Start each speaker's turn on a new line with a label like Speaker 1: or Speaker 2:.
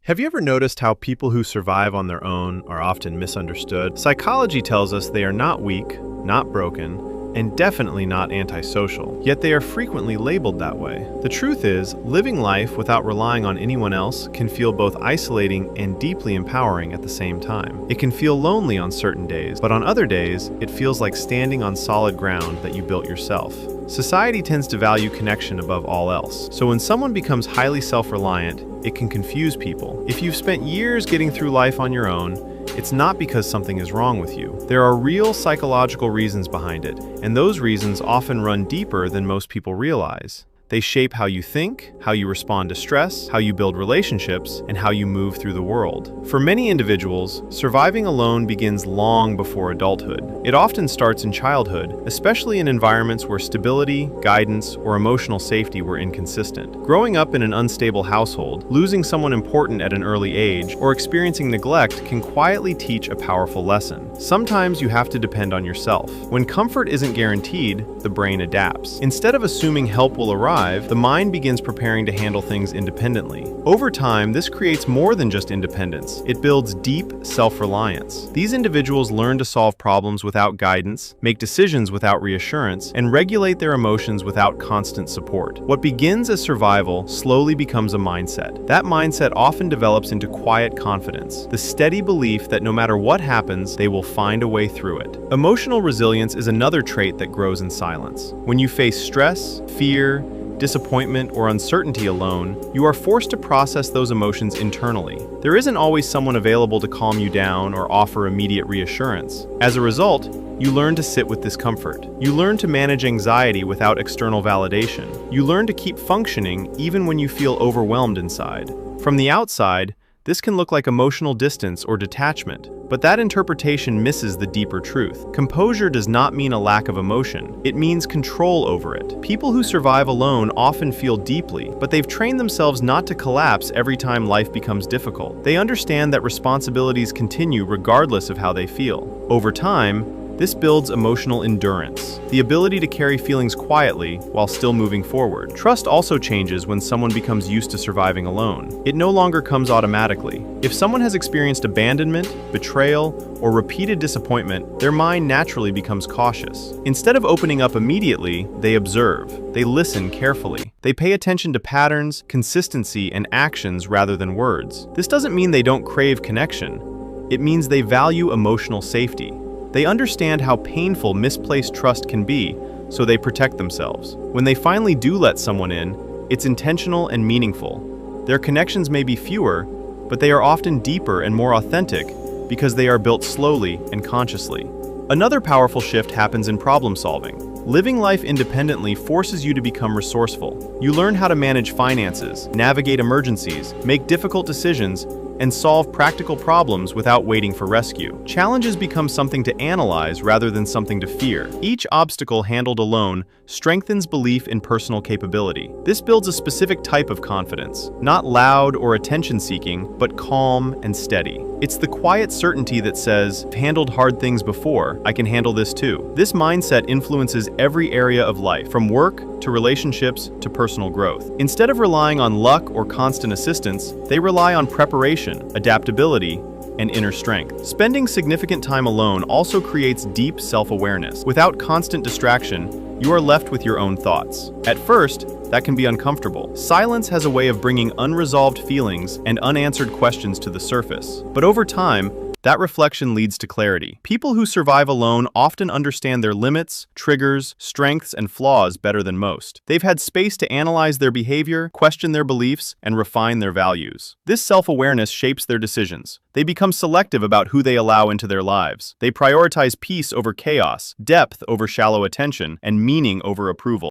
Speaker 1: Have you ever noticed how people who survive on their own are often misunderstood? Psychology tells us they are not weak, not broken, and definitely not antisocial, yet they are frequently labeled that way. The truth is, living life without relying on anyone else can feel both isolating and deeply empowering at the same time. It can feel lonely on certain days, but on other days, it feels like standing on solid ground that you built yourself. Society tends to value connection above all else, so when someone becomes highly self-reliant, it can confuse people. If you've spent years getting through life on your own, it's not because something is wrong with you. There are real psychological reasons behind it, and those reasons often run deeper than most people realize. They shape how you think, how you respond to stress, how you build relationships, and how you move through the world. For many individuals, surviving alone begins long before adulthood. It often starts in childhood, especially in environments where stability, guidance, or emotional safety were inconsistent. Growing up in an unstable household, losing someone important at an early age, or experiencing neglect can quietly teach a powerful lesson. Sometimes you have to depend on yourself. When comfort isn't guaranteed, the brain adapts. Instead of assuming help will arrive, the mind begins preparing to handle things independently. Over time, this creates more than just independence. It builds deep self-reliance. These individuals learn to solve problems without guidance, make decisions without reassurance, and regulate their emotions without constant support. What begins as survival slowly becomes a mindset. That mindset often develops into quiet confidence, the steady belief that no matter what happens, they will find a way through it. Emotional resilience is another trait that grows in silence. When you face stress, fear, disappointment, or uncertainty alone, you are forced to process those emotions internally. There isn't always someone available to calm you down or offer immediate reassurance. As a result, you learn to sit with discomfort. You learn to manage anxiety without external validation. You learn to keep functioning even when you feel overwhelmed inside. From the outside, this can look like emotional distance or detachment, but that interpretation misses the deeper truth. Composure does not mean a lack of emotion. It means control over it. People who survive alone often feel deeply, but they've trained themselves not to collapse every time life becomes difficult. They understand that responsibilities continue regardless of how they feel. Over time, this builds emotional endurance, the ability to carry feelings quietly while still moving forward. Trust also changes when someone becomes used to surviving alone. It no longer comes automatically. If someone has experienced abandonment, betrayal, or repeated disappointment, their mind naturally becomes cautious. Instead of opening up immediately, they observe. They listen carefully. They pay attention to patterns, consistency, and actions rather than words. This doesn't mean they don't crave connection. It means they value emotional safety. They understand how painful misplaced trust can be, so they protect themselves. When they finally do let someone in, it's intentional and meaningful. Their connections may be fewer, but they are often deeper and more authentic because they are built slowly and consciously. Another powerful shift happens in problem solving. Living life independently forces you to become resourceful. You learn how to manage finances, navigate emergencies, make difficult decisions, and solve practical problems without waiting for rescue. Challenges become something to analyze rather than something to fear. Each obstacle handled alone strengthens belief in personal capability. This builds a specific type of confidence, not loud or attention-seeking, but calm and steady. It's the quiet certainty that says, "I've handled hard things before, I can handle this too." This mindset influences every area of life, from work to relationships to personal growth. Instead of relying on luck or constant assistance, they rely on preparation, adaptability, and inner strength. Spending significant time alone also creates deep self-awareness. Without constant distraction, you are left with your own thoughts. At first, that can be uncomfortable. Silence has a way of bringing unresolved feelings and unanswered questions to the surface. But over time, that reflection leads to clarity. People who survive alone often understand their limits, triggers, strengths, and flaws better than most. They've had space to analyze their behavior, question their beliefs, and refine their values. This self-awareness shapes their decisions. They become selective about who they allow into their lives. They prioritize peace over chaos, depth over shallow attention, and meaning over approval.